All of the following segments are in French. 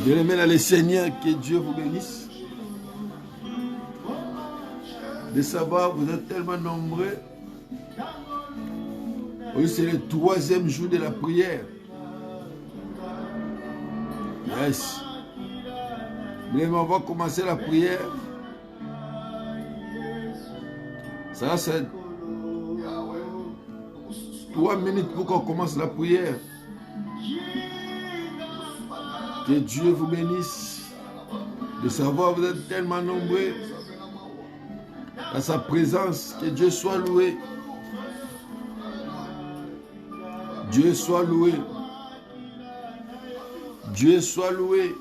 Bien-aimés dans le Seigneur, que Dieu vous bénisse. De savoir, vous êtes tellement nombreux. Oui, c'est le 3e jour de la prière. Yes. Mais on va commencer la prière. Ça, c'est 3 minutes pour qu'on commence la prière. Que Dieu vous bénisse. De savoir, vous êtes tellement nombreux. À sa présence, que Dieu soit loué. Dieu soit loué. Dieu soit loué.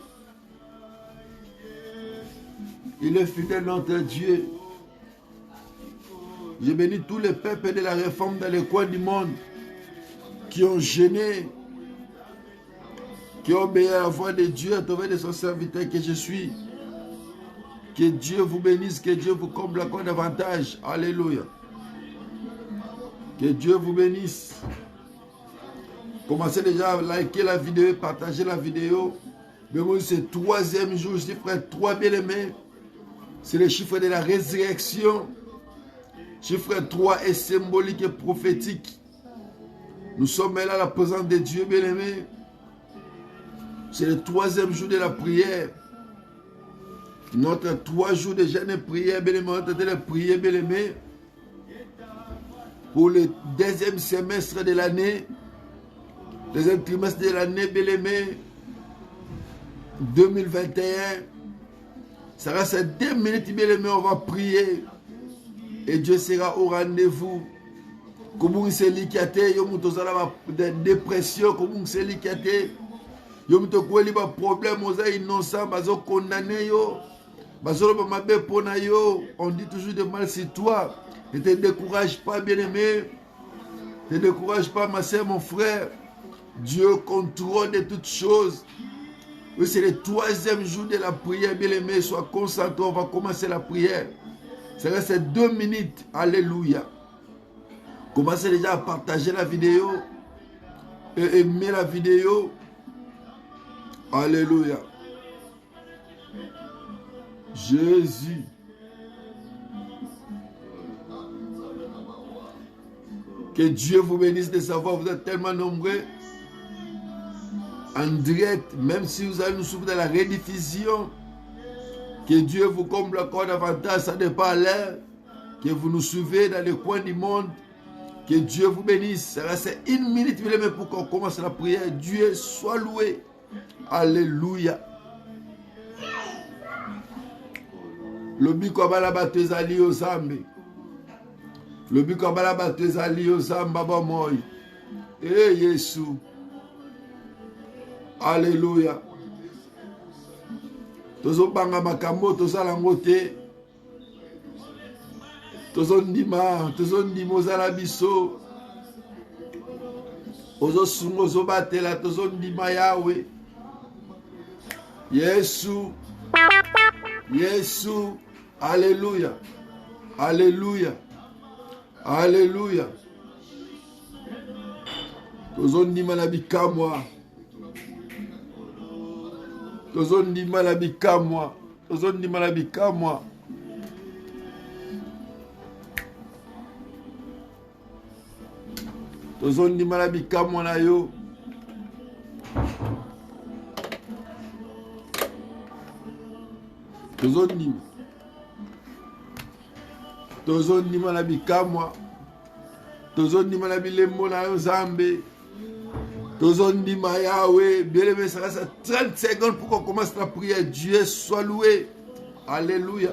Il est fidèle notre Dieu. Je bénis tous les peuples de la réforme dans les coins du monde qui ont gêné, qui ont obéi à la voix de Dieu à travers de son serviteur que je suis. Que Dieu vous bénisse, que Dieu vous comble encore davantage. Alléluia. Que Dieu vous bénisse. Commencez déjà à liker la vidéo, partager la vidéo. Mais moi, c'est le 3e jour, chiffre 3 bien-aimés. C'est le chiffre de la résurrection. Chiffre 3 est symbolique et prophétique. Nous sommes là à la présence de Dieu, bien-aimés. C'est le 3e jour de la prière. Notre 3 jours de jeûne et prière, bien-aimés, on est en train de prier, bien-aimés, pour le 2e semestre de l'année, 2e trimestre de l'année, bien-aimés, 2021. Ça reste 2 minutes, bien-aimés, on va prier. Et Dieu sera au rendez-vous. Comme vous savez, il y a des dépressions, comme vous savez, il y a des problèmes, il y a des innocents, il y a des condamnés. On dit toujours de mal sur toi. Ne te décourage pas, bien-aimé. Ne te décourage pas, ma soeur, mon frère. Dieu contrôle de toutes choses. Oui, c'est le 3e jour de la prière, bien-aimé. Sois concentré, on va commencer la prière. Ça reste 2 minutes. Alléluia. Commencez déjà à partager la vidéo. Et aimer la vidéo. Alléluia. Jésus. Que Dieu vous bénisse de savoir, vous êtes tellement nombreux. En direct, même si vous allez nous suivre dans la rediffusion, que Dieu vous comble encore davantage, ça n'est pas l'air, que vous nous suivez dans les coins du monde, que Dieu vous bénisse. Ça reste 1 minute pour qu'on commence la prière. Dieu soit loué. Alléluia. Lobi kwa bala bato ezali yo zambe. Lobi kwa bala bato ezali yo zamba ba moi. Eh Yesu. Alléluia. Tozo banga makambo tozala ngote. Tozo ndima ozala biso. Ozo sungo ozo batela tozo ndima yawe. Yesu. Yesu. Alléluia. Alléluia. Alléluia. Tozondima na bikamwa. Tozondima na bikamwa. Tozondima na bikamwa. Tozondima na bikamwa na yo. Tozondima. Tozondima na bikamwa. Tozondima na bilembo na yo zambe. Tozondima Yahweh. Bien-aimé, ça reste 30 secondes pour qu'on commence la prière. Dieu soit loué. Alléluia.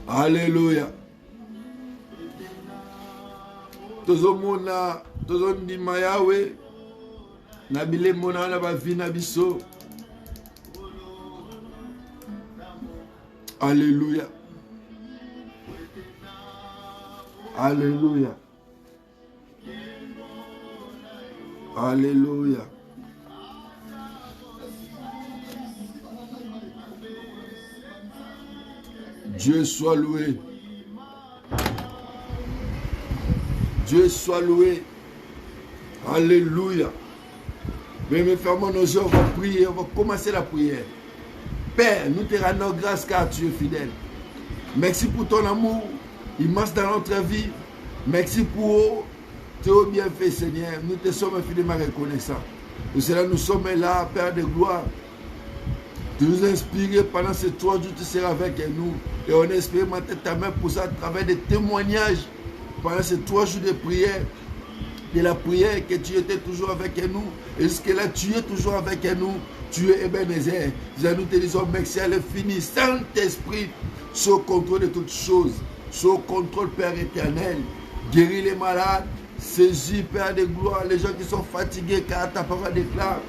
Alléluia. Tozomona. Tozondima Yahweh. Na bilembo na ba vi na biso. Alléluia. Alléluia. Alléluia. Dieu soit loué. Dieu soit loué. Alléluia. Mais fermons nos yeux, on va prier, on va commencer la prière. Père, nous te rendons grâce car tu es fidèle. Merci pour ton amour immense dans notre vie. Merci pour tes bienfaits, Seigneur. Nous te sommes infiniment reconnaissants. Pour cela, nous sommes là, Père de gloire. Tu nous as inspirés pendant ces 3 jours, tu seras avec nous. Et on a expérimenté ta main pour ça à travers des témoignages pendant ces 3 jours de prière. De la prière que tu étais toujours avec nous. Et jusque-là, tu es toujours avec nous. Tu es Ebenezer. Nous te disons merci à l'infini. Saint-Esprit, sous contrôle de toutes choses. Sous contrôle, Père éternel. Guéris les malades. Saisis, Père de gloire, les gens qui sont fatigués, car ta parole déclare.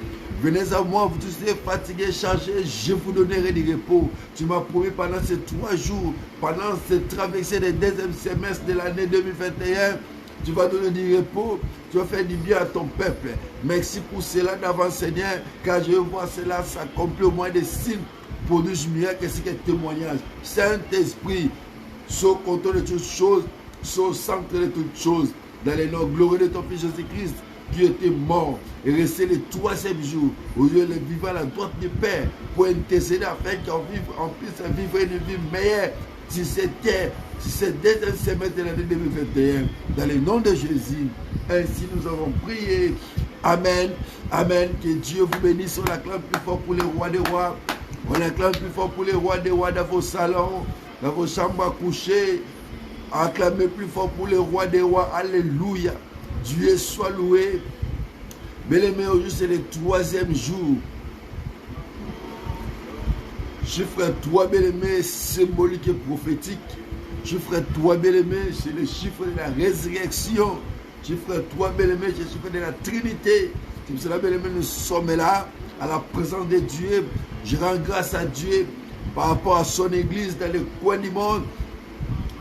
Venez à moi, vous tous êtes fatigués, chargés, je vous donnerai du repos. Tu m'as promis pendant ces 3 jours, pendant cette traversée des 2e semestre de l'année 2021, tu vas donner du repos, tu vas faire du bien à ton peuple. Merci pour cela d'avance, Seigneur, car je vois cela s'accomplir au moins des signes, produits miracles ainsi que témoignages. Saint-Esprit, sous contrôle de toutes choses, sous centre de toutes choses, dans les noms glorieux de ton Fils Jésus-Christ, qui était mort et resté le 3e jour, au lieu de vivre à la droite du Père, pour intercéder afin qu'on puisse vivre une vie meilleure. Si c'était 2e semestre de l'année 2021, dans le nom de Jésus, ainsi nous avons prié. Amen. Amen. Que Dieu vous bénisse. On acclame plus fort pour les rois des rois. On acclame plus fort pour les rois des rois dans vos salons, dans vos chambres à coucher. Acclamez plus fort pour les rois des rois. Alléluia. Dieu soit loué. Bien-aimés, aujourd'hui c'est le 3e jour. Chiffre 3, bien-aimés, symbolique et prophétique. Chiffre 3, bien-aimés, c'est le chiffre de la résurrection. Chiffre 3, bien-aimés, c'est le chiffre de la Trinité. C'est pour cela, bien-aimés, nous sommes là, à la présence de Dieu. Je rends grâce à Dieu par rapport à son église dans les coins du monde.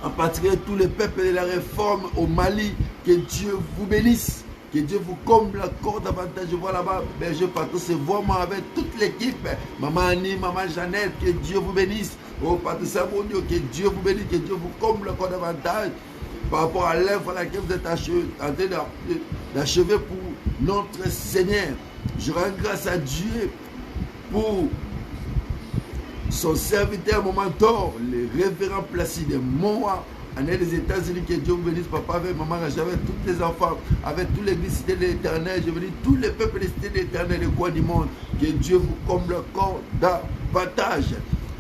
En particulier tous les peuples de la réforme au Mali. Que Dieu vous bénisse. Que Dieu vous comble encore davantage. Je vois là-bas, berger partout, c'est vraiment avec toute l'équipe. Maman Annie, Maman Jeannette, que Dieu vous bénisse. Oh, Patrick Samonio, que Dieu vous bénisse, que Dieu vous comble encore davantage. Par rapport à l'œuvre à laquelle vous êtes en train d'achever pour notre Seigneur. Je rends grâce à Dieu pour son serviteur, mon mentor, le révérend Placide Moa. En des États-Unis, que Dieu vous bénisse, papa, avec maman, avec tous les enfants, avec tous les cités de l'Éternel, je bénis tous les peuples des cités de l'Éternel, les coins du monde, que Dieu vous comble encore davantage.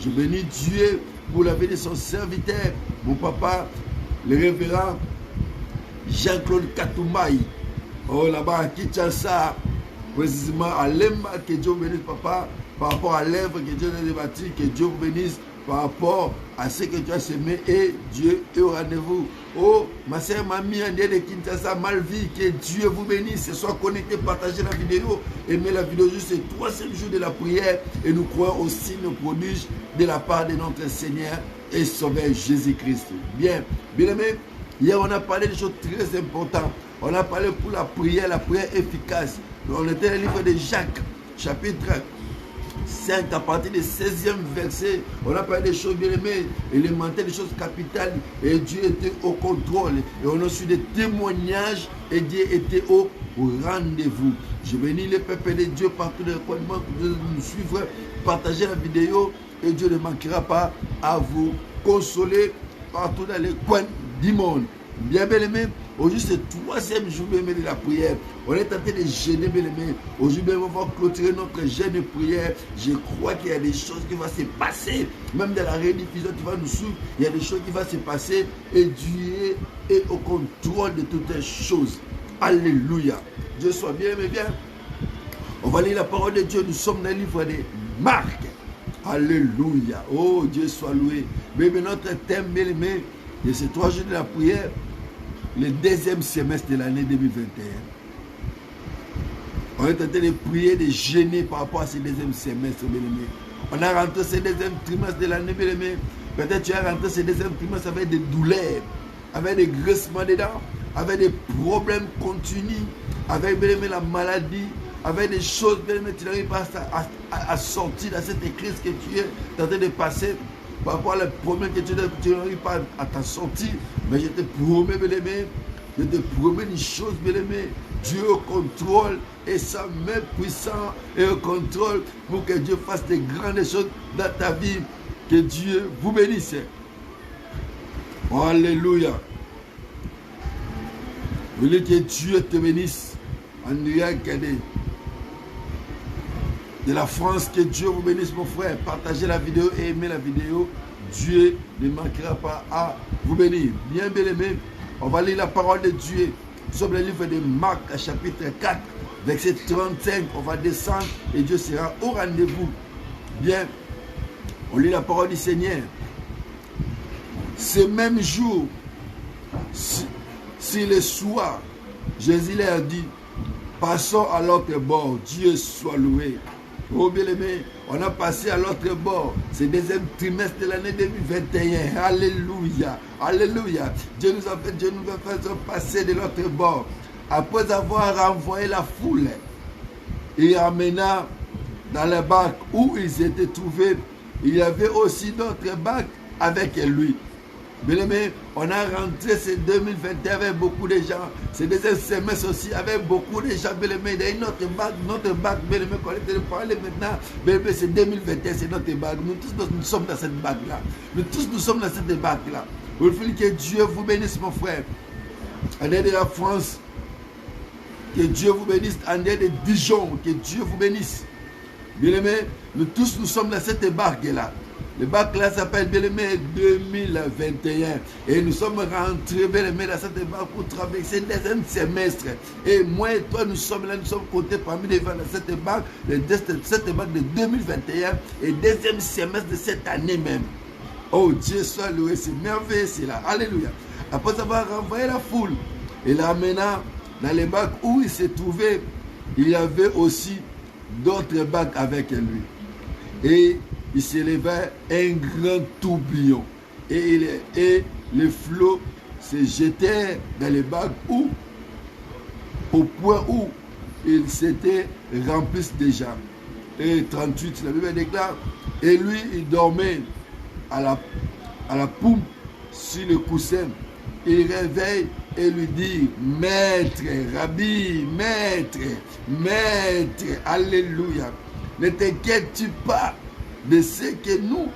Je bénis Dieu pour la vie de son serviteur, mon papa, le révérend Jean-Claude Katumbaï. Oh, là-bas à Kinshasa, précisément à Lemba, que Dieu vous bénisse, papa, par rapport à l'œuvre que Dieu a débattue, que Dieu vous bénisse. Par rapport à ce que tu as semé, et Dieu est au rendez-vous. Oh, ma soeur, mamie, de Kinshasa, Malvie, que Dieu vous bénisse. Sois connecté, partagez la vidéo, aimez la vidéo. Juste le 3e jour de la prière, et nous croyons au signe prodige de la part de notre Seigneur et Sauveur Jésus-Christ. Bien, bien aimé, hier on a parlé de choses très importantes. On a parlé pour la prière efficace. On était dans le livre de Jacques, chapitre 5, à partir du 16e verset, on a parlé des choses bien aimées, élémentaires, des choses capitales, et Dieu était au contrôle, et on a su des témoignages, et Dieu était au rendez-vous. Je bénis les peuples de Dieu partout dans le coin du monde, de nous suivre, partager la vidéo, et Dieu ne manquera pas à vous consoler partout dans les coins du monde. Bien aimé, aujourd'hui c'est le 3e jour de la prière. On est en train de jeûner, bien aimé. Aujourd'hui, on va clôturer notre jeûne de prière. Je crois qu'il y a des choses qui vont se passer. Même dans la rediffusion, tu vas nous suivre. Il y a des choses qui vont se passer. Et Dieu est au contrôle de toutes les choses. Alléluia. Dieu soit bien, mais bien. On va lire la parole de Dieu. Nous sommes dans le livre de Marc. Alléluia. Oh, Dieu soit loué. Mais notre thème, bien aimé, de ces 3 jours de la prière, le 2e semestre de l'année 2021. On est en train de prier, de jeûner par rapport à ce 2e semestre, bien aimé. On a rentré ce 2e trimestre de l'année, bien aimé. Peut-être tu as rentré ce 2e trimestre avec des douleurs, avec des graissements des dents, avec des problèmes continus, avec, bien aimé, la maladie, avec des choses, bien aimé, tu n'arrives pas à sortir de cette crise que tu es en train de passer. Par rapport à les problèmes que tu n'arrives pas à t'en sortir, mais je te promets, bien aimé, Je te promets une chose, bien-aimé. Dieu contrôle et sa main puissante et au contrôle pour que Dieu fasse de grandes choses dans ta vie. Que Dieu vous bénisse. Alléluia. Je voulais que Dieu te bénisse. En Irak, de la France, que Dieu vous bénisse, mon frère. Partagez la vidéo et aimez la vidéo. Dieu ne manquera pas à vous bénir. Bien aimé, on va lire la parole de Dieu. Nous sommes dans le livre de Marc, chapitre 4, verset 35. On va descendre et Dieu sera au rendez-vous. Bien, on lit la parole du Seigneur. Ce même jour, si le soir, Jésus leur dit, passons à l'autre bord, Dieu soit loué. Oh bien-aimé, on a passé à l'autre bord. C'est le deuxième trimestre de l'année 2021. Alléluia. Alléluia. Dieu nous a fait passer de l'autre bord. Après avoir renvoyé la foule et amenant dans le bac où ils étaient trouvés, il y avait aussi d'autres bacs avec lui. Bien-aimé, on a rentré ce 2021 avec beaucoup de gens. Ce deuxième semestre aussi avec beaucoup de gens. Bien-aimé, il y a notre bac, bien-aimé, qu'on est de parler maintenant. Bien-aimé, c'est 2021, c'est notre bac. Nous tous, nous sommes dans cette bac-là. Nous sommes dans cette bac-là. Il faut que Dieu vous bénisse, mon frère. En dehors de la France, que Dieu vous bénisse. En dehors de Dijon, que Dieu vous bénisse. Bien-aimé, nous tous, nous sommes dans cette bac-là. Le bac là s'appelle bien-aimé 2021. Et nous sommes rentrés bien-aimé dans cette bac pour traverser le deuxième semestre. Et moi et toi, nous sommes là, nous sommes comptés parmi les gens dans cette bac de 2021 et deuxième semestre de cette année même. Oh Dieu soit loué, c'est merveilleux, c'est là. Alléluia. Après avoir renvoyé la foule et l'amenant dans les bacs où il se trouvait, il y avait aussi d'autres bacs avec lui. Et il s'élevait un grand tourbillon. Et les flots se jetaient dans les bacs au point où ils s'étaient remplis déjà. Et 38, la Bible déclare, et lui, il dormait à la pompe sur le coussin. Il réveille et lui dit, maître, rabbi, maître, alléluia. Ne t'inquiète-tu pas de ce que nous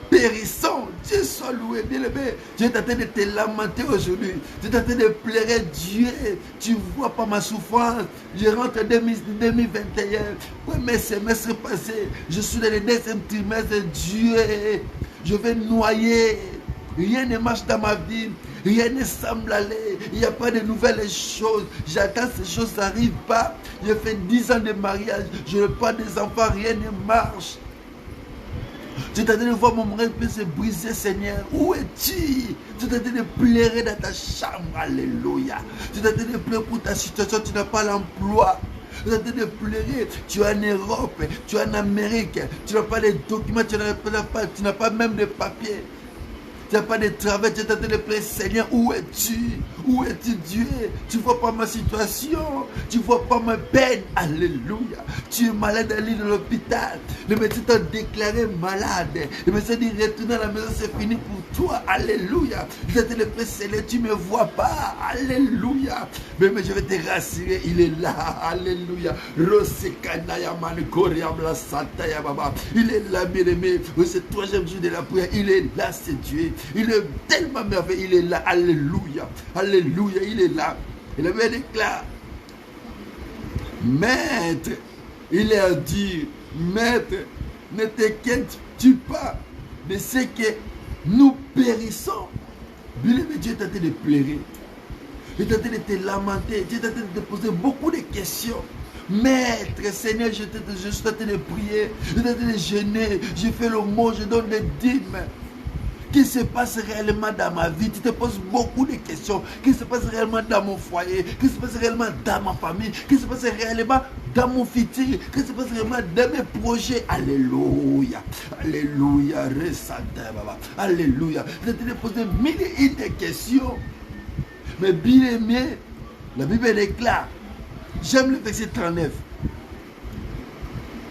périssons. Dieu soit loué, bien-aimé. Dieu est en train de te lamenter aujourd'hui. Dieu est en train de pleurer. Dieu, tu vois pas ma souffrance. Je rentre en 2021. Premier semestre passé, je suis dans le deuxième trimestre. Dieu, je vais noyer. Rien ne marche dans ma vie. Rien ne semble aller. Il n'y a pas de nouvelles choses. J'attends ces choses, ça n'arrive pas. J'ai fait 10 ans de mariage. Je n'ai pas des enfants. Rien ne marche. Tu es en train de voir mon rêve se briser, Seigneur. Où es-tu? Tu es en train de pleurer dans ta chambre. Alléluia. Tu es en train de pleurer pour ta situation. Tu n'as pas l'emploi. Tu es en train de pleurer. Tu es en Europe. Tu es en Amérique. Tu n'as pas de documents. Tu n'as pas même de papiers. Tu n'as pas de travail, tu es en train de pleurer, Seigneur, où es-tu? Où es-tu, Dieu? Tu ne vois pas ma situation, tu ne vois pas ma peine. Alléluia. Tu es malade à l'île de l'hôpital. Le médecin t'a déclaré malade. Le médecin dit, retourne à la maison, c'est fini pour toi. Alléluia. Je te le prie, Seigneur, tu ne me vois pas. Alléluia. Mais je vais te rassurer, il est là. Alléluia. Il est là, bien-aimé. C'est le troisième jour de la prière. Il est là, c'est Dieu. Il est tellement merveilleux, il est là, alléluia, alléluia, il est là. Et la Bible déclare, maître, il a dit, maître, ne t'inquiètes-tu pas de ce que nous périssons. Dieu est en train de pleurer, il est en train de te lamenter, Dieu est en train de te poser beaucoup de questions. Maître, Seigneur, je suis en train de prier, je suis en train de jeûner, je fais le mot, je donne des dîmes. Qu'est-ce qui se passe réellement dans ma vie? Tu te poses beaucoup de questions. Qu'est-ce qui se passe réellement dans mon foyer? Qu'est-ce qui se passe réellement dans ma famille? Qu'est-ce qui se passe réellement dans mon futur? Qu'est-ce qui se passe réellement dans mes projets? Alléluia. Alléluia. Alléluia. Je te pose mille et une questions. Mais bien aimé, la Bible déclare, j'aime le verset 39.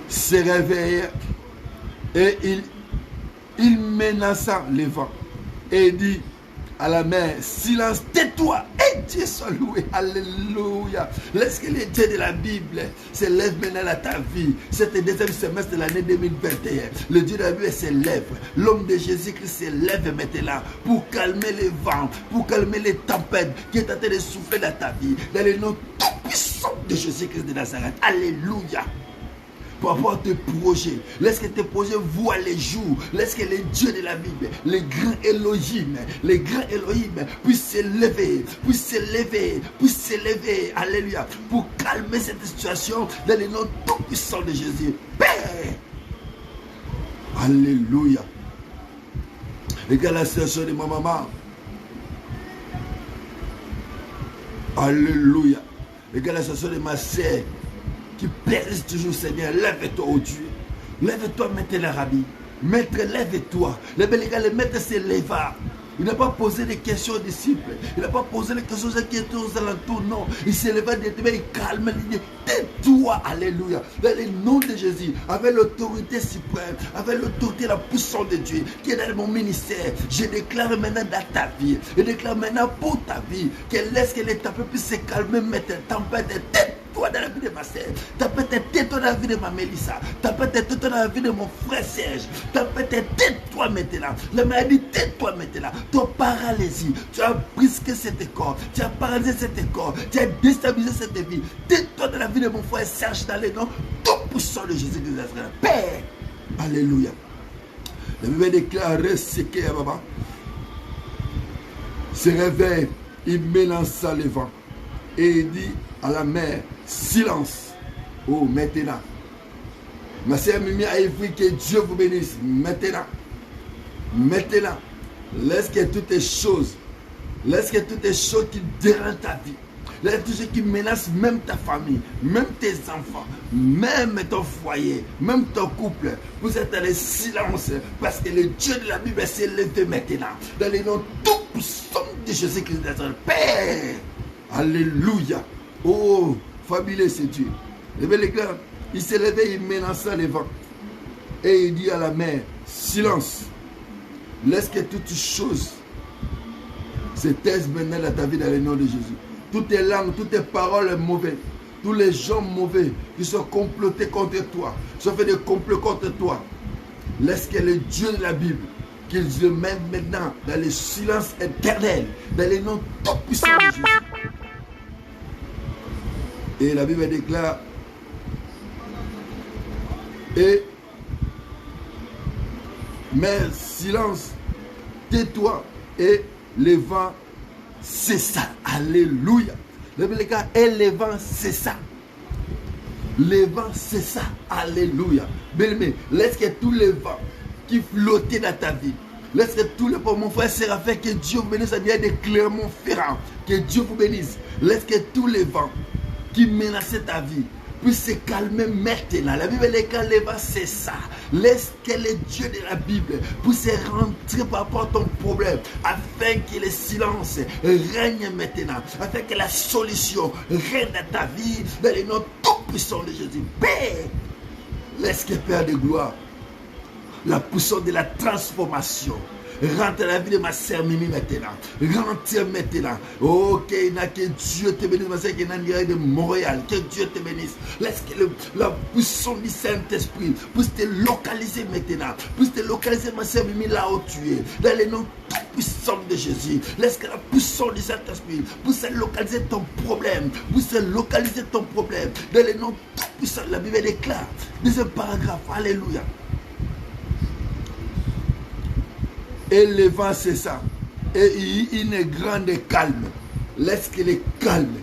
Se réveille et il menaça le vent et dit, à la mer, silence, tais-toi, et Dieu soit loué, alléluia. Laisse que les dieux de la Bible s'élèvent maintenant à ta vie. C'était le deuxième semestre de l'année 2021. Le Dieu de la Bible s'élève. L'homme de Jésus-Christ s'élève maintenant pour calmer les vents, pour calmer les tempêtes qui est en train de souffler dans ta vie. Dans le nom tout puissant de Jésus-Christ de Nazareth. Alléluia. Pour avoir tes projets, laisse que tes projets voient les jours, laisse que les dieux de la Bible, les grands Elohim puissent s'élever, alléluia, pour calmer cette situation dans le nom tout puissant de Jésus. Père, alléluia. Regarde la situation de ma maman. Alléluia. Regarde la situation de ma sœur qui périsse toujours, Seigneur. Lève-toi, oh Dieu. Lève-toi, maintenant, Rabbi. Maître, lève-toi. Le maître s'est levé. Il n'a pas posé des questions aux disciples. Il n'a pas posé des questions qui étaient aux alentours. Non. Il s'est levé directement. Il calme. Il dit, tais-toi. Alléluia. Dans le nom de Jésus. Avec l'autorité suprême. Avec l'autorité, la puissance de Dieu. Qui est dans mon ministère. Je déclare maintenant dans ta vie. Je déclare maintenant pour ta vie. Qu'elle laisse que les tempêtes puissent se calmer. Mettre tempête. Tais-toi dans la vie de ma sœur. Tais-toi dans la vie de ma Mélissa. Tais-toi dans la vie de mon frère Serge. Tais-toi maintenant. La maladie, tais-toi maintenant. Ton paralysie, tu as brisé cet corps, tu as paralysé cet corps, tu as déstabilisé cette vie. Tais-toi dans la vie de mon frère Serge dans les noms tout puissant de Jésus de Nazareth. Père, alléluia. La Bible déclare resséqué à Baba. Se réveille, il mélança le vent et il dit à la mer, silence. Oh, maintenant. Ma sœur Mimi a écrit que Dieu vous bénisse. Maintenant. Maintenant. Laisse que toutes les choses qui dérangent ta vie, laisse tout ce qui menace même ta famille, même tes enfants, même ton foyer, même ton couple, vous êtes dans le silence parce que le Dieu de la Bible s'est levé maintenant. Dans le nom tout puissant de Jésus-Christ de Nazareth. Père, alléluia. Oh, fabuleux c'est Dieu. Et bien les gars, il s'est levé, il menaça les vents et il dit à la mer, silence. Laisse que toutes choses se taisent maintenant dans ta vie dans le nom de Jésus. Toutes tes langues, toutes tes paroles mauvaises, tous les gens mauvais qui sont complotés contre toi, qui sont fait des complots contre toi. Laisse que le Dieu de la Bible, qu'ils se mettent maintenant dans le silence éternel, dans le nom tout puissant de Jésus. Et la Bible déclare, mais silence, tais-toi, et le vent cessa. Alléluia. Le gars, et le vent cessa. Le vent cessa. Alléluia. Bien-aimé, laisse que tous les vents qui flottaient dans ta vie, laisse que tous les vents, mon frère Séraphin, que Dieu vous bénisse, ça vient de Clermont-Ferrand, que Dieu vous bénisse. Laisse que tous les vents qui menaçaient ta vie puisse se calmer maintenant. La Bible est quand les vents c'est ça. Laisse que le Dieu de la Bible puisse rentrer par rapport à ton problème, afin que le silence règne maintenant, afin que la solution règne dans ta vie, dans le nom tout puissant de Jésus. Père, laisse que Père de gloire, la puissance de la transformation rentre dans la vie de ma sœur Mimi maintenant. Rentre maintenant. Ok, que Dieu te bénisse, ma sœur qui est en de Montréal. Que Dieu te bénisse. Laisse que la puissance du Saint-Esprit puisse te localiser maintenant. Puisse te localiser, ma sœur Mimi, là où tu es. Dans le nom tout puissant de Jésus. Laisse que la puissance du Saint-Esprit puisse localiser ton problème. Puisse localiser ton problème. Dans le nom tout puissant. La Bible déclare. Deuxième paragraphe. Alléluia. Et le vent cessa. Et il y a une grande calme. Laisse que le calme.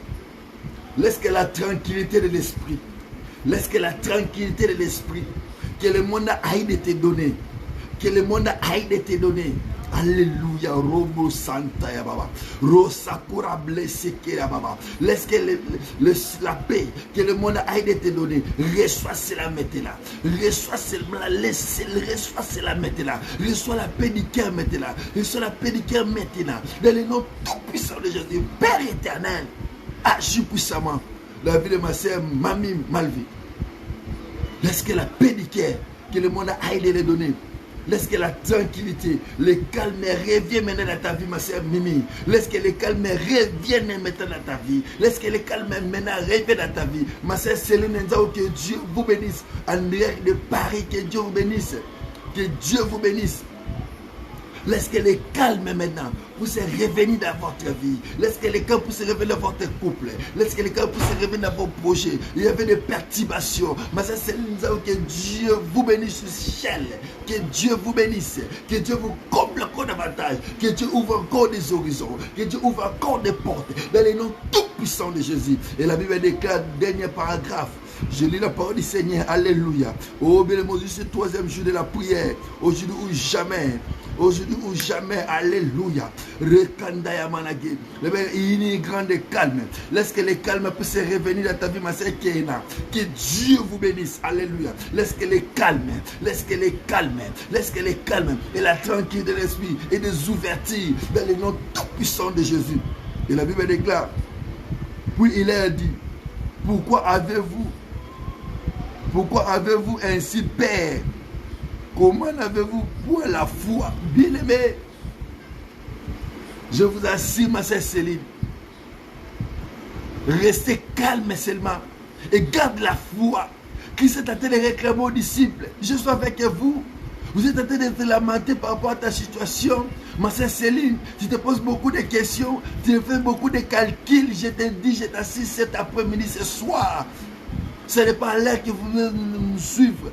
Laisse que la tranquillité de l'esprit. Laisse que la tranquillité de l'esprit. Que le monde aille de te donner. Que le monde aille de te donner. Alléluia. Robo Santa ya Baba. Rosakura blessé ya Baba. Laisse que la paix que le monde aille de te donner. Reçois cela maintenant. Reçois cela. Reçois cela maintenant. Reçois la paix du cœur maintenant. Reçois la paix du cœur maintenant. Dans le nom tout puissant de Jésus. Père éternel. Agis puissamment. La vie de ma sœur Mami Malvi. Laisse que la paix du cœur que le monde aille de le donner. Laisse que la tranquillité, le calme revienne maintenant dans ta vie, ma sœur Mimi. Laisse que le calme revienne maintenant dans ta vie. Laisse que le calme maintenant revienne dans ta vie. Ma sœur Céline Nzao, que Dieu vous bénisse. André de Paris, que Dieu vous bénisse. Que Dieu vous bénisse. Laisse que le calme maintenant puisse revenir dans votre vie. Laisse que le calme puisse revenir dans votre couple. Laisse que le calme puisse revenir dans vos projets. Il y avait des perturbations. Mais ça, c'est que Dieu vous bénisse sur ciel. Que Dieu vous bénisse. Que Dieu vous comble encore davantage. Que Dieu ouvre encore des horizons. Que Dieu ouvre encore des portes. Dans les noms tout puissants de Jésus. Et la Bible déclare, dernier paragraphe. Je lis la parole du Seigneur. Alléluia. Oh, bien, c'est le troisième jour de la prière. Aujourd'hui ou jamais. Aujourd'hui ou jamais, alléluia. Rekandaya managé. Il y a un grand calme. Laisse que le calme puisse revenir dans ta vie, ma sœur Kéna. Que Dieu vous bénisse, alléluia. Laisse que le calme, laisse que le calme, laisse que le calme et la tranquillité de l'esprit et des ouvertures dans le nom tout puissant de Jésus. Et la Bible déclare, puis il a dit, pourquoi avez-vous ainsi peur? Comment avez-vous pour la foi? Bien-aimé, je vous assure, ma sœur Céline, restez calme seulement et garde la foi. Christ est en train de réclamer aux disciples, je suis avec vous. Vous êtes en train de te lamenter par rapport à ta situation. Ma sœur Céline, tu te poses beaucoup de questions, tu fais beaucoup de calculs. Je te dis, je t'assiste cet après-midi, ce soir. Ce n'est pas là que vous venez nous suivre.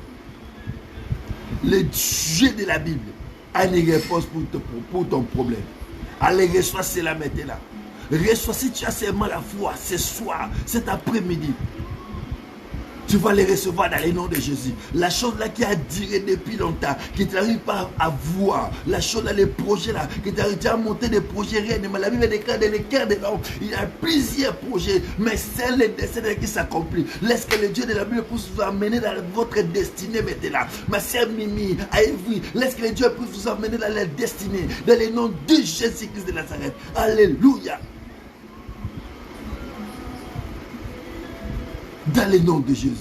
Le Dieu de la Bible a une réponse pour ton problème. Allez, reçois cela maintenant. Reçois, si tu as seulement la foi ce soir, cet après-midi, tu vas les recevoir dans le nom de Jésus. La chose là qui a duré depuis longtemps, qui t'arrive pas à voir, la chose là, les projets là, qui t'arrive à monter des projets réels. Mais la Bible déclare dans le cœur de l'homme, il y a plusieurs projets, mais c'est le destin qui s'accomplit. Laisse que le Dieu de la Bible puisse vous amener dans votre destinée maintenant. Ma sœur Mimi, Aïe, laisse que le Dieu puisse vous amener dans la destinée, dans le nom de Jésus-Christ de Nazareth. Alléluia. Dans le nom de Jésus.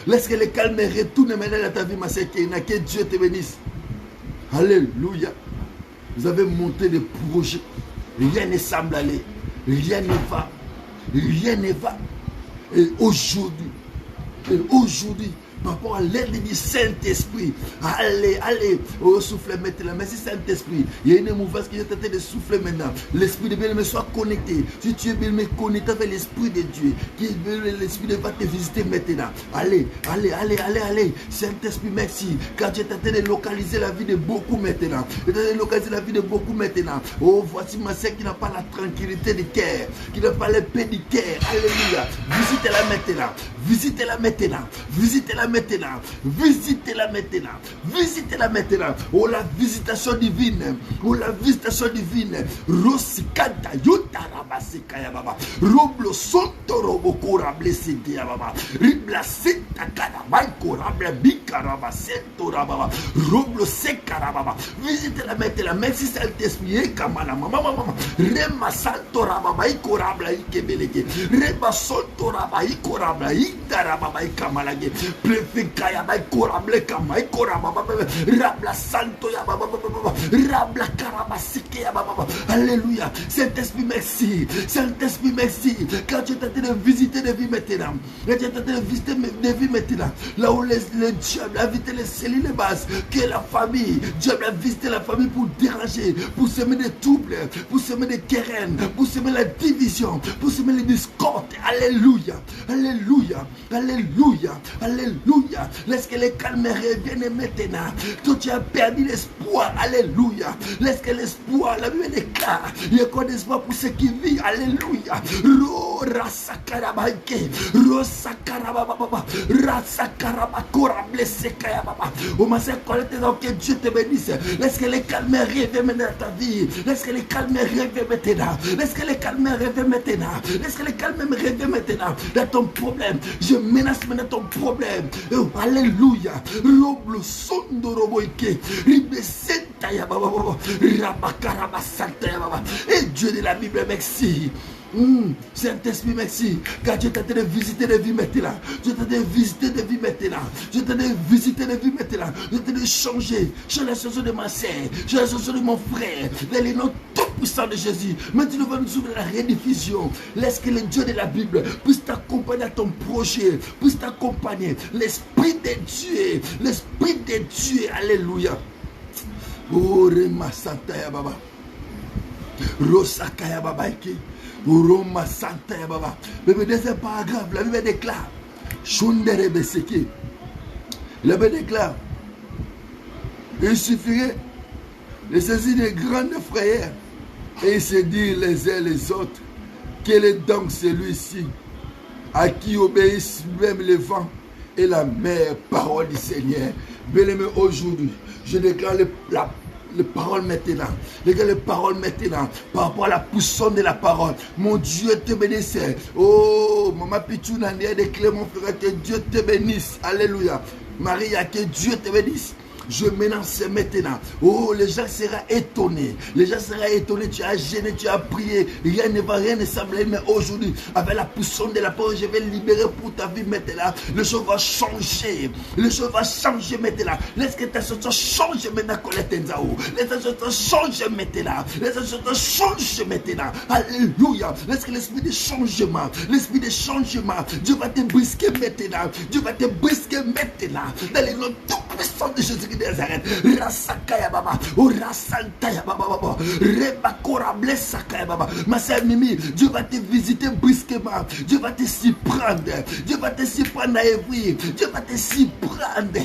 Laisse que le calme retourne maintenant dans ta vie, ma sœur Kéna. Que Dieu te bénisse. Alléluia. Vous avez monté des projets. Rien ne semble aller. Rien ne va. Rien ne va. Et aujourd'hui, par rapport à l'aide du Saint-Esprit, allez, oh, soufflez maintenant. Merci Saint-Esprit. Il y a une mouvance qui est en train de souffler maintenant. L'Esprit de bien-aimé soit connecté. Si tu es bien-aimé, connecté avec l'Esprit de Dieu, l'Esprit de va te visiter maintenant. Allez. Saint-Esprit, merci. Car tu es en train de localiser la vie de beaucoup maintenant. Tu es en train de localiser la vie de beaucoup maintenant. Oh, voici ma sœur qui n'a pas la tranquillité du cœur, qui n'a pas la paix du cœur. Alléluia. Visitez-la maintenant. Visitez-la maintenant. Visitez-la maintenant. Visitez-la maintenant. Visitez-la maintenant. Oh, la visitation divine. Oh, la visitation divine. Rosikanta yutarabasika baba. Roblo sonto roboko rablesidi baba. Ribla sita karabai korable bikarabasento baba. Roblo sekara baba. Visitez-la maintenant. Merci Saint-Esprit. Kamana mama. Rema santo rababa ikorabla ikebeleke. Reba sonto rabai korabla itarababa ikamalage. Kaya bai korable kamai korababa rabla santo ya baba rabla karabasike ya baba. Alléluia. Saint-Esprit merci. Saint-Esprit merci. Quand tu es en train de visiter des vies maintenant, quand tu es en train de visiter des vies maintenant, là où le diable a visité les cellules basses, que la famille, Dieu a visité la famille pour déranger, pour semer des troubles, pour semer des querelles, pour semer la division, pour semer les discordes. Alléluia. Alléluia. Alléluia. Alléluia. Laisse que le calme revienne maintenant. Toi, tu as perdu l'espoir. Alléluia. Laisse que l'espoir, la Bible déclare, il y a encore d'espoir pour ceux qui vivent. Alléluia. Rasakarabaike. Rosakarababa. Rasakarabakora blessé Kayababa. Oh, ma sœur, que Dieu te bénisse. Laisse que le calme revienne maintenant dans ta vie. Laisse que le calme revienne maintenant. Laisse que le calme revienne maintenant. Laisse que le calme revienne maintenant dans ton problème. Je menace maintenant ton problème. Oh, alléluia. Roblo sondo roboike. Ribesenta Et Dieu de la Bible, merci. Saint-Esprit, merci. Car Dieu t'a de visiter les vies maintenant. Dieu t'a de visiter les vies maintenant. Dieu t'a de visiter les vies maintenant. Dieu t'a de changer. Change la situation de ma sœur. Change la situation de mon frère. Dans les noms tout puissants de Jésus. Maintenant, nous allons nous ouvrir la rediffusion. Laisse que le Dieu de la Bible puisse t'accompagner à ton projet. Puisse t'accompagner. L'Esprit de Dieu. L'Esprit de Dieu. Alléluia. Oh, Remasantaya Baba. Rosakaya Baba. Roma Santa Baba. Mais deuxième paragraphe, la Bible déclare. Shundere Beseke. La Bible déclare. Il suffirait de saisir des grandes frayeurs et se dire les uns les autres. Quel est donc celui-ci à qui obéissent même les vents et la mer, parole du Seigneur. Bien-aimé, aujourd'hui, je déclare les paroles maintenant. Les paroles maintenant. Par rapport à la puissance de la parole. Mon Dieu te bénisse. Oh, maman Pichou Nandia déclare mon frère que Dieu te bénisse. Alléluia. Maria, que Dieu te bénisse. Je m'énonce maintenant. Oh, les gens seront étonnés. Les gens seront étonnés. Tu as gêné, tu as prié. Rien ne semble. Mais aujourd'hui, avec la puissance de la parole, je vais libérer pour ta vie maintenant. Les choses vont changer. Les choses vont changer maintenant. Laisse que ta situation change maintenant. Laisse ta situation change maintenant. Laisse ta situation change maintenant. Alléluia. Laisse que l'esprit de changement. L'esprit de changement. Dieu va te brisquer maintenant. Dieu va te brisquer maintenant. Dans les noms tout puissants de Jésus. Rasakaya Baba, Rasantaya Baba, Rebakora Blessakaya Baba. Ma sœur Mimi, Dieu va te visiter brusquement. Dieu va te s'y prendre. Dieu va te s'y prendre à Evry. Dieu va te s'y prendre.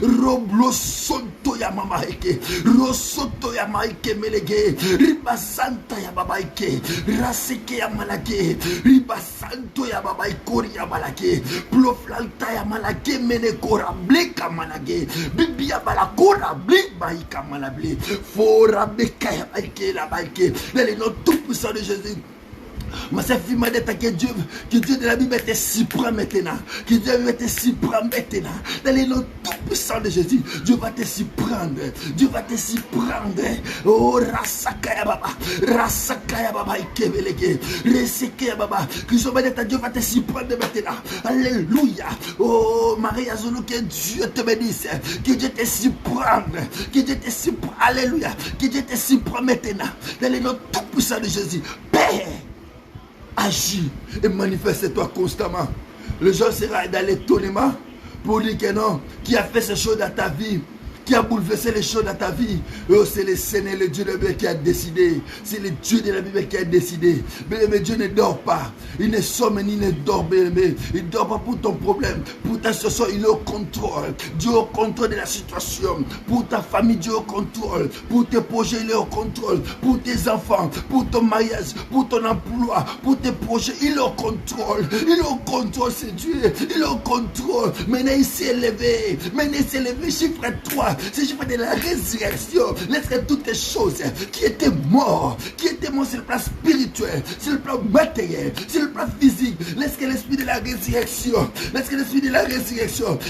Roblo Sonto ya Mama Eke, Rosoto ya Maike Melege, Riba Santa ya Baba Eke, Raseke ya Malake, Riba Santo ya Baba Ikori ya Malake, Ploflanta ya Malake Menekora Bleka Manage, Bibia Balakora Blek Baïka Manable, Fora Beka ya Baike la Baike, dans les noms tout puissants de Jésus. Ma sœur fille m'a dit que Dieu de la Bible te s'y prend maintenant. Que Dieu va te s'y prendre maintenant. Dans les noms tout puissants de Jésus, Dieu va te s'y prendre. Dieu va te s'y prendre. Oh, Rasakaya Baba. Rasakaya Baba. Ikebeleke. Resekaya Baba. Que Dieu va te s'y prendre maintenant. Alléluia. Oh, Marie Azulu, que Dieu te bénisse. Que Dieu te s'y prendre. Que Dieu te s'y prendre. Alléluia. Que Dieu te s'y prendre maintenant. Dans les noms tout puissants de Jésus. Père. Agis et manifeste-toi constamment. Le jour sera dans l'étonnement pour dire que non, qui a fait ces choses dans ta vie, qui a bouleversé les choses dans ta vie. Oh, c'est le Seigneur, le Dieu de la Bible qui a décidé. C'est le Dieu de la Bible qui a décidé. Mais Dieu ne dort pas. Il ne somme ni ne dort, bien-aimé. Il ne dort pas pour ton problème. Pour ta situation, il est au contrôle. Dieu est au contrôle de la situation. Pour ta famille, Dieu est au contrôle. Pour tes projets, il est au contrôle. Pour tes enfants, pour ton mariage, pour ton emploi, pour tes projets, il est au contrôle. Il est au contrôle, c'est Dieu. Il est au contrôle. Maintenant, il s'est élevé. Maintenant, il s'est élevé. Chiffre 3. C'est chiffre de la résurrection. Laisse que toutes les choses qui étaient mortes sur le plan spirituel, sur le plan matériel, sur le plan physique, laisse que l'esprit de la résurrection,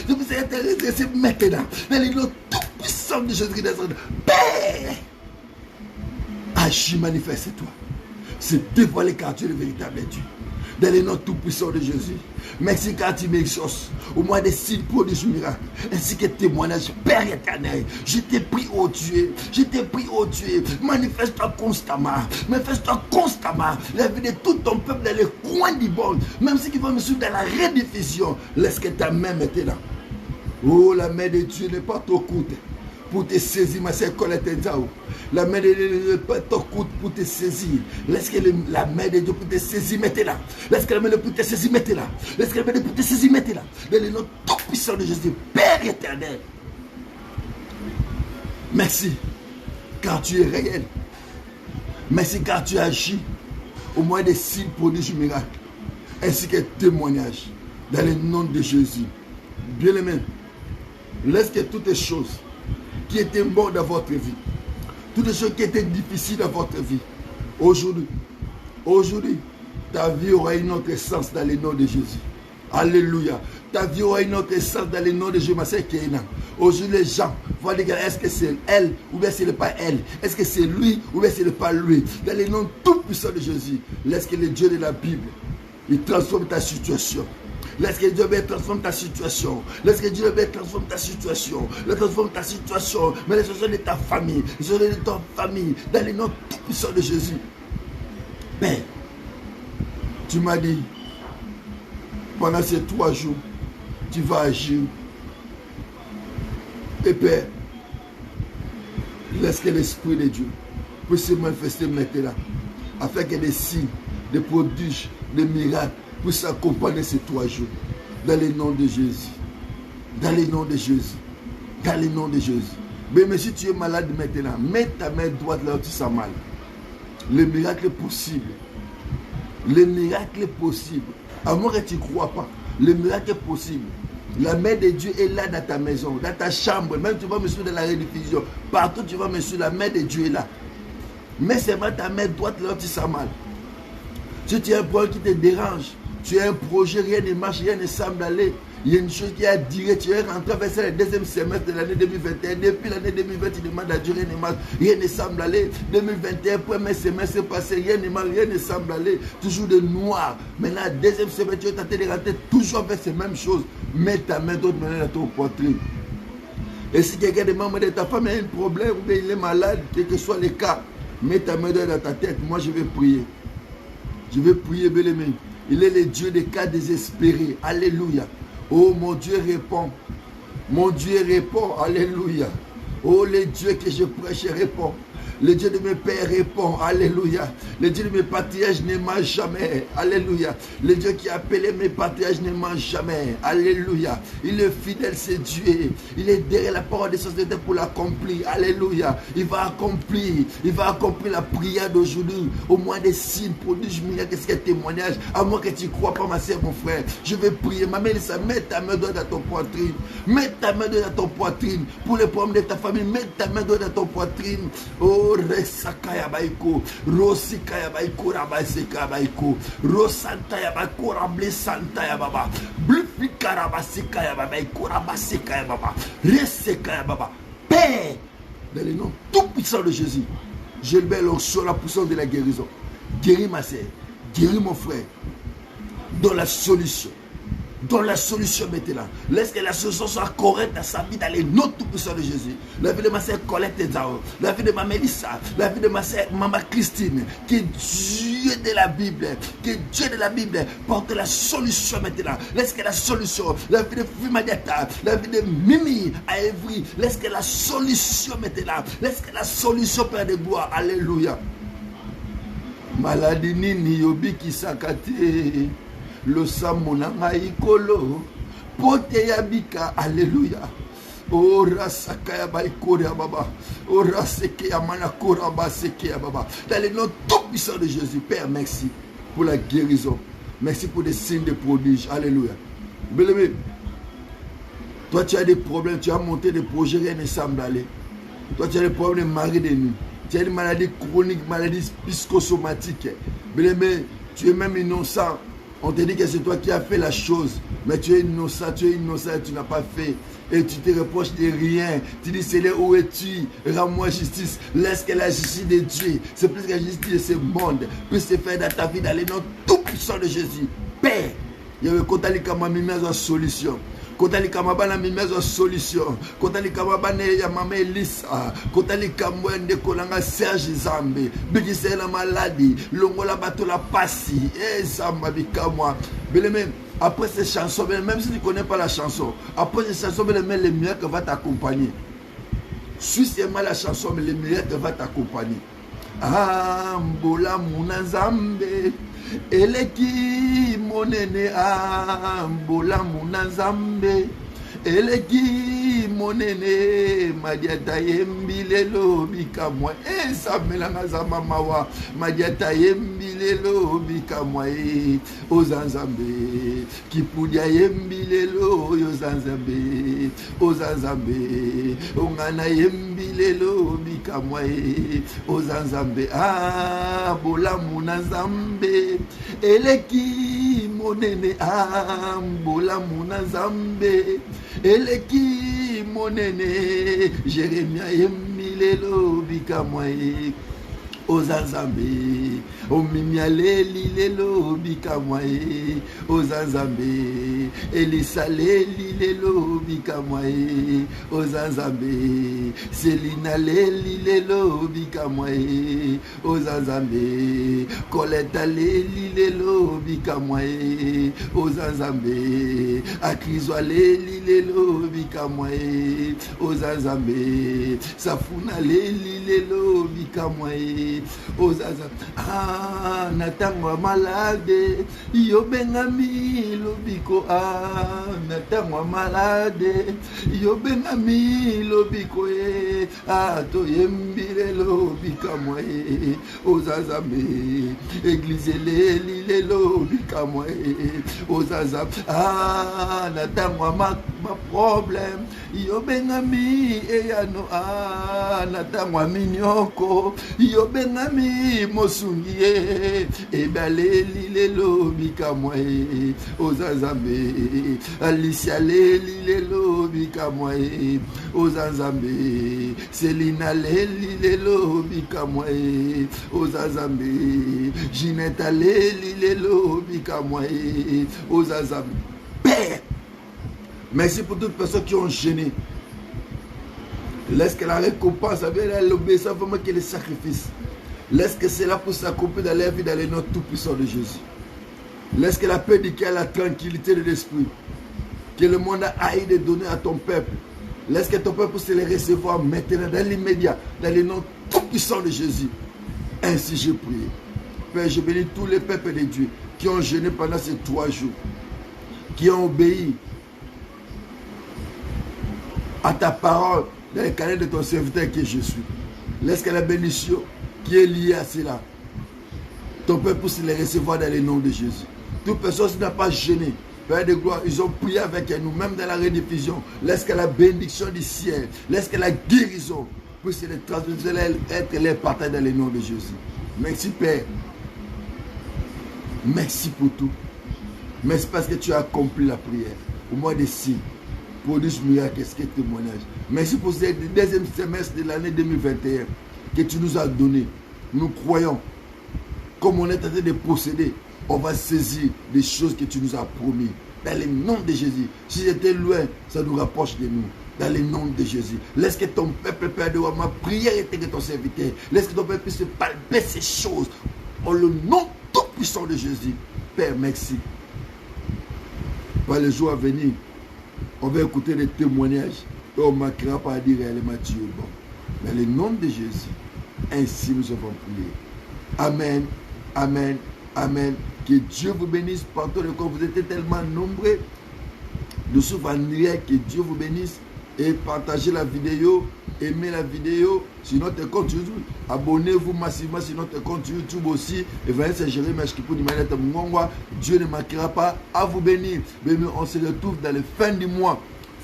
je vous ai été résurrecté maintenant, dans les noms tout puissants de Jésus-Christ. Père, agis, manifeste-toi. C'est dévoilé car tu es le véritable Dieu. Dans les noms tout puissants de Jésus. Merci car tu m'exauces au moins des signes, prodiges, miracles, ainsi que témoignages. Père éternel, je t'ai pris au Dieu. Manifeste-toi constamment. La vie de tout ton peuple dans les coins du monde. Même ceux qui vont me suivre dans la rediffusion. Laisse que ta main mette là. Oh, la main de Dieu n'est pas trop courte pour te saisir, ma sœur Colette Nzao. La main de Dieu n'est pas trop courte pour te saisir. Laisse que la main de Dieu pour te saisir, mettez-la. Laisse que la main de Dieu pour te saisir, mettez-la. Laisse que la main de Dieu pour te saisir, mettez-la. Dans le nom tout puissant de Jésus, Père éternel. Merci, car tu es réel. Merci, car tu agis au moins des signes, prodiges, miracles, ainsi que témoignages. Dans le nom de Jésus. Bien-aimé, laisse que toutes les choses qui étaient mortes dans votre vie, toutes les choses qui étaient difficiles dans votre vie, aujourd'hui, ta vie aura une autre essence dans le nom de Jésus. Alléluia. Ta vie aura une autre essence dans le nom de Jésus. Aujourd'hui, les gens vont dire est-ce que c'est elle ou bien ce n'est pas elle? Est-ce que c'est lui ou bien ce n'est pas lui? Dans le nom tout puissant de Jésus, laisse que le Dieu de la Bible, il transforme ta situation. Laisse que Dieu transforme ta situation. Laisse que Dieu transforme ta situation. Il transforme ta situation. Mais les situations de ta famille. Les situations de ton famille. Dans le nom tout puissant de Jésus. Père, tu m'as dit, pendant ces 3 jours, tu vas agir. Et Père, laisse que l'Esprit de Dieu puisse se manifester maintenant. Afin que des signes, des prodiges, des miracles puissent accompagner ces 3 jours. Dans le nom de Jésus. Dans le nom de Jésus. Dans le nom de Jésus. Mais si tu es malade maintenant, mets ta main droite là où tu sens mal. Le miracle est possible. Le miracle est possible. À moins que tu ne crois pas. Le miracle est possible. La main de Dieu est là dans ta maison, dans ta chambre. Même tu vas me suivre dans la rediffusion. Partout tu vas me suivre, la main de Dieu est là. Mais seulement ta main droite là où tu sens mal. Si tu as un problème qui te dérange, tu as un projet, rien ne marche, rien ne semble aller. Il y a une chose qui a duré, tu es rentré vers le deuxième semestre de l'année 2021. Depuis l'année 2020, tu demandes à Dieu, rien ne marche, rien ne semble aller. 2021, premier semestre est passé, rien ne marche, rien ne semble aller. Toujours de noir. Maintenant, deuxième semestre, tu es tenté de rentrer toujours vers ces mêmes choses. Mets ta main d'autre manière dans ton poitrine. Et si quelqu'un des membres de ta famille a un problème, ou bien il est malade, quel que soit le cas, mets ta main dans ta tête. Moi, je vais prier. Je vais prier, bien-aimé. Il est le Dieu des cas désespérés. Alléluia. Oh, mon Dieu répond. Mon Dieu répond. Alléluia. Oh, le Dieu que je prêche répond. Le Dieu de mes pères répond. Alléluia. Le Dieu de mes patriarches ne ment jamais. Alléluia. Le Dieu qui a appelé mes patriarches ne ment jamais. Alléluia. Il est fidèle, c'est Dieu. Il est derrière la parole de société pour l'accomplir. Alléluia. Il va accomplir. Il va accomplir la prière d'aujourd'hui. Au moins des signes, prodiges, miracles, qu'est-ce qu'il y a témoignage. À moins que tu ne crois pas, ma soeur, mon frère. Je vais prier. Ma mère, mets ta main dans ton poitrine. Mets ta main dans ton poitrine. Pour les problèmes de ta famille, mets ta main dans ton poitrine. Oh, Resakaya baiko, Rosikaya baiko, Rabaseka baiko, Rosantaya baiko, Rable Santaya baba, Blufika Rabaseka baiko, Rabaseka baba, Reseka baba. Père, dans le nom tout puissant de Jésus, je mets sur la puissance de la guérison. Guéris ma sœur, guéris mon frère, dans la solution. Dans la solution maintenant. Laisse que la solution soit correcte dans sa vie dans les noms tout puissants de Jésus. La vie de ma sœur Colette Zao, la vie de ma Mélissa, la vie de ma sœur Maman Christine. Que Dieu de la Bible, que Dieu de la Bible porte la solution maintenant. Laisse que la solution, la vie de Fimadiata, la vie de Mimi à Evry, laisse que la solution maintenant. Laisse que la solution, Père de gloire. Alléluia. Maladie nini yobi ki sakate. Le samonanga ikolo pote yabika. Alléluia. Oh rasaka ya baikore ya baba. Oh raseke ya manakora baseke ya baba. Dans le nom tout puissant de Jésus, Père, merci pour la guérison. Merci pour des signes de prodiges. Alléluia. Bien-aimé, toi tu as des problèmes, tu as monté des projets, rien ne semble aller. Toi tu as des problèmes de mari de nuit. Tu as des maladies chroniques, maladies psychosomatiques. Bien-aimé, tu es même innocent. On te dit que c'est toi qui as fait la chose, mais tu es innocent et tu n'as pas fait. Et tu te reproches de rien. Tu dis, Seigneur, où es-tu? Rends-moi justice. Laisse que la justice de Dieu, c'est plus que la justice de ce monde, puisse se faire dans ta vie, dans les noms tout puissants de Jésus. Père, il y avait Kotali Kamami, mais en solution. Kotali Kamabana mimezo solution. Kotali Kamabana ya mama Elisa. Kotali Kamwende Kolanga Serge Zambe. Bidise la maladie. Longola bato la passi. Eh Zamba bikamwa. Beleme. Après ces chansons, même si tu ne connais pas la chanson, après ces chansons, le miracles va t'accompagner. Suis seulement la chanson, mais le miracle va t'accompagner. Ah, Mbola Munazambe. Eleki monene ambola munazambe. Eleki monene madiata yembi lelo bikamwa esamelanga za mamawa madiata yembi lelo bikamwa ozanzambe kipudia yembi lelo yozanzambe ozanzambe ongana yembi lelo bikamwa ozanzambe bolamu na nzambe eleki monene bolamu na nzambe eleki monene Jeremia yembi lelo bikamwa ozanzambe omimialeli lelo bikamwa ozanzambe elisaleli lelo bikamwa ozanzambe selina leli lelo bikamwa ozanzambe koleta leli lelo bikamwa ozanzambe akrizwa leli lelo bikamwa ozanzambe safuna leli lelo bikamwa ozaza natango malade yobengami lobiko natango malade yobengami lobiko toyembile lobika mwa ozazambe église leli lelo bika mwa ozaza natango ma problème yobengami eyano natango minyoko yobengami mosungie ebaleli lelo bikamwa ozanzambe alicia leli lelo bikamwa ozanzambe selina leli lelo bikamwa ozanzambe jineta leli lelo bikamwa ozanzambe. Père, merci pour toutes les personnes qui ont gêné. Laisse que la récompense avec l'obéissance vraiment que le sacrifice. Laisse que c'est là pour s'accomplir dans la vie, dans le nom tout-puissant de Jésus. Laisse que la paix du cœur, la tranquillité de l'esprit, que le monde a haï de donner à ton peuple. Laisse que ton peuple puisse les recevoir maintenant, dans l'immédiat, dans le nom tout-puissant de Jésus. Ainsi je prie. Père, je bénis tous les peuples de Dieu qui ont jeûné pendant ces 3 jours, qui ont obéi à ta parole dans les canaux de ton serviteur que je suis. Laisse que la bénédiction qui est liée à cela, ton peuple puisse les recevoir dans le nom de Jésus. Toute personne qui n'a pas jeûné, Père de gloire, ils ont prié avec nous, même dans la rediffusion. Laisse que la bénédiction du ciel, laisse que la guérison puisse les transmettre, être les partages dans le nom de Jésus. Merci Père. Merci pour tout. Merci parce que tu as accompli la prière. Au mois de signes, produis miracle, ce qui est témoignage. Merci pour ce deuxième semestre de l'année 2021 que tu nous as donné. Nous croyons, comme on est en train de procéder, on va saisir les choses que tu nous as promis. Dans le nom de Jésus. Si j'étais loin, ça nous rapproche de nous. Dans le nom de Jésus. Laisse que ton peuple, Père de roi, ma prière était de ton serviteur. Laisse que ton peuple puisse palper ces choses. En le nom tout puissant de Jésus. Père, merci. Par les jours à venir, on va écouter les témoignages. Et on ne manquera pas à dire réellement tu es bon. Dans le nom de Jésus. Ainsi nous avons prié. Amen. Amen. Amen. Que Dieu vous bénisse partout le corps. Vous êtes tellement nombreux. Nous souffrons que Dieu vous bénisse. Et partagez la vidéo. Aimez la vidéo sur notre compte YouTube. Abonnez-vous massivement sur notre compte YouTube aussi. Et voyez, c'est Jérémie Ashkipou Nimaneta Mungongwa. Dieu ne manquera pas à vous bénir. Mais on se retrouve dans la fin du mois.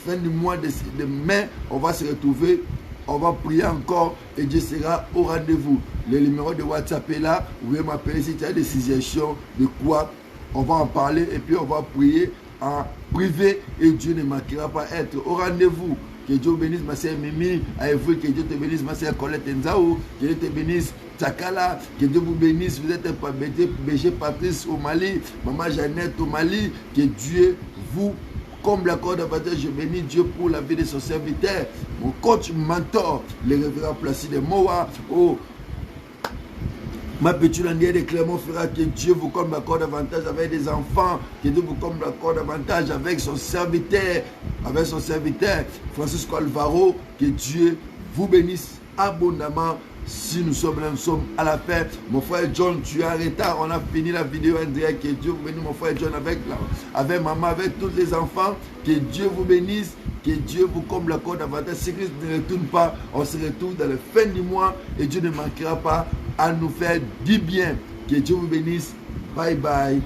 Fin du mois de mai. On va se retrouver. On va prier encore et Dieu sera au rendez-vous. Le numéro de WhatsApp est là. Vous pouvez m'appeler si tu as des suggestions de quoi. On va en parler et puis on va prier en privé et Dieu ne manquera pas à être au rendez-vous. Que Dieu bénisse ma sœur Mimi, que Dieu te bénisse ma sœur Colette Nzaou, que Dieu te bénisse Takala, que Dieu vous bénisse, vous êtes BG Patrice au Mali, Maman Jeannette au Mali, que Dieu vous comble l'accord d'avantage. Je bénis Dieu pour la vie de son serviteur, mon coach mentor, le révérend Placide Moa, oh, ma petite Landière de Clément fera que Dieu vous comble l'accord davantage avec des enfants, que Dieu vous comble l'accord davantage avec son serviteur, Francisco Alvaro, que Dieu vous bénisse abondamment. Si nous sommes là, nous sommes à la fin. Mon frère John, tu es en retard. On a fini la vidéo en direct. Que Dieu vous bénisse, mon frère John, avec maman, avec tous les enfants. Que Dieu vous bénisse. Que Dieu vous comble encore davantage. Si Christ ne retourne pas, on se retrouve dans la fin du mois et Dieu ne manquera pas à nous faire du bien. Que Dieu vous bénisse. Bye bye.